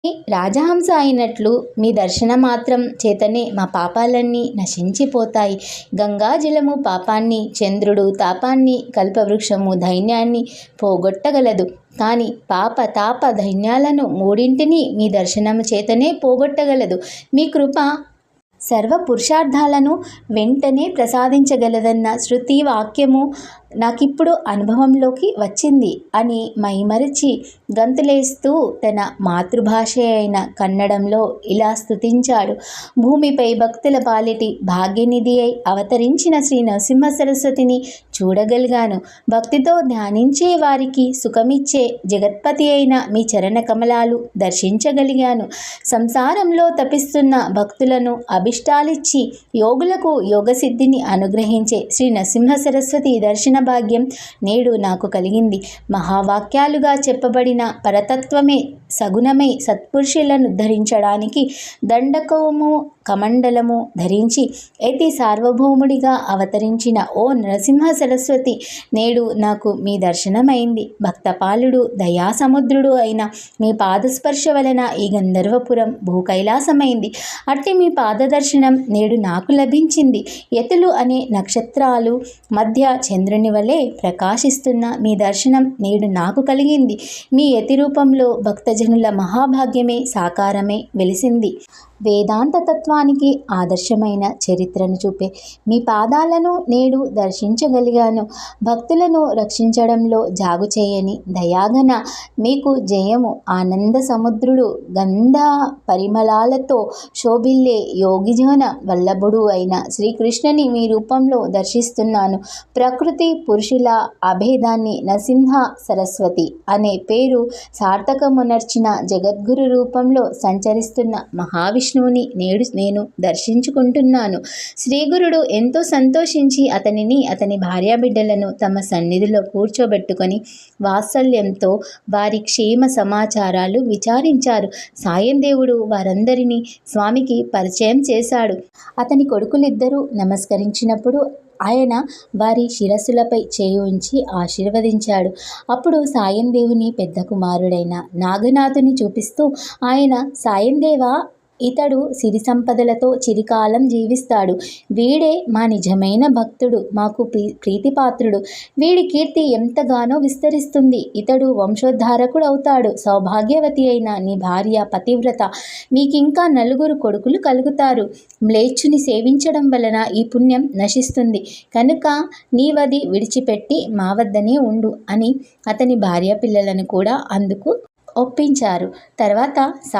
రాజహంస అయినట్లు మీ దర్శనమాత్రం చేతనే మా పాపాలన్నీ నశించిపోతాయి. గంగాజలము పాపాన్ని, చంద్రుడు తాపాన్ని, కల్పవృక్షము దైన్యాన్ని పోగొట్టగలదు. కానీ పాప తాప దైన్యాలను మూడింటిని మీ దర్శనము చేతనే పోగొట్టగలదు. మీ కృప సర్వ పురుషార్థాలను వెంటనే ప్రసాదించగలదన్న శృతి వాక్యము నాకిప్పుడు అనుభవంలోకి వచ్చింది అని మైమరిచి గంతులేస్తూ తన మాతృభాష అయిన కన్నడంలో ఇలా స్తుతించాడు. భూమిపై భక్తుల పాలిటి భాగ్యనిధి అయి అవతరించిన శ్రీ నరసింహ సరస్వతిని చూడగలిగాను. భక్తితో ధ్యానించే వారికి సుఖమిచ్చే జగత్పతి అయిన మీ చరణ కమలాలు దర్శించగలిగాను. సంసారంలో తపిస్తున్న భక్తులను అభిష్టాలిచ్చి యోగులకు యోగసిద్ధిని అనుగ్రహించే శ్రీ నరసింహ సరస్వతి దర్శన భాగ్యం నేడు నాకు కలిగింది. మహావాక్యాలుగా చెప్పబడిన పరతత్వమే సగుణమై సత్పురుషులను ధరించడానికి దండకము కమండలము ధరించి యతి సార్వభౌముడిగా అవతరించిన ఓ నరసింహ సరస్వతి నేడు నాకు మీ దర్శనమైంది. భక్తపాలుడు దయాసముద్రుడు అయిన మీ పాదస్పర్శ వలన ఈ గంధర్వపురం భూకైలాసమైంది. అట్టి మీ పాదదర్శనం నేడు నాకు లభించింది. యతులు అనే నక్షత్రాలు మధ్య చంద్రుని వలె ప్రకాశిస్తున్న మీ దర్శనం నేడు నాకు కలిగింది. మీ యతి రూపంలో భక్తజనుల మహాభాగ్యమే సాకారమే వెలిసింది. వేదాంత తత్వానికి ఆదర్శమైన చరిత్రను చూపే మీ పాదాలను నేడు దర్శించగలిగాను. భక్తులను రక్షించడంలో జాగు చేయని దయాగన మీకు జయము. ఆనంద సముద్రుడు గంధ పరిమళాలతో శోభిల్లే యోగిజన వల్లభుడు అయిన శ్రీకృష్ణుని మీ రూపంలో దర్శిస్తున్నాను. ప్రకృతి పురుషుల అభేదాన్ని నరసింహ సరస్వతి అనే పేరు సార్థకమునర్చిన జగద్గురు రూపంలో సంచరిస్తున్న మహావిష్ణువుని నేడు నేను దర్శించుకుంటున్నాను. శ్రీగురుడు ఎంతో సంతోషించి అతనిని అతని భార్యాబిడ్డలను తమ సన్నిధిలో కూర్చోబెట్టుకొని వాత్సల్యంతో వారి క్షేమ సమాచారాలు విచారించారు. సాయందేవుడు వారందరినీ స్వామికి పరిచయం చేశాడు. అతని కొడుకులిద్దరూ నమస్కరించినప్పుడు ఆయన వారి శిరస్సులపై చేయి ఉంచి ఆశీర్వదించాడు. అప్పుడు సాయందేవుని పెద్ద కుమారుడైన నాగనాథుని చూపిస్తూ ఆయన, సాయందేవా, ఇతడు సిరి సంపదలతో చిరకాలం జీవిస్తాడు. వీడే మా నిజమైన భక్తుడు, మాకు ప్రీతిపాత్రుడు. వీడి కీర్తి ఎంతగానో విస్తరిస్తుంది. ఇతడు వంశోద్ధారకుడు అవుతాడు. సౌభాగ్యవతి అయిన నీ భార్య పతివ్రత. మీకింకా 9 కొడుకులు కలుగుతారు. మ్లేచ్చుని సేవించడం వలన ఈ పుణ్యం నశిస్తుంది. కనుక నీవది విడిచిపెట్టి మా వద్దనే ఉండు అని అతని భార్య పిల్లలను కూడా అందుకు ఒప్పించారు. తర్వాత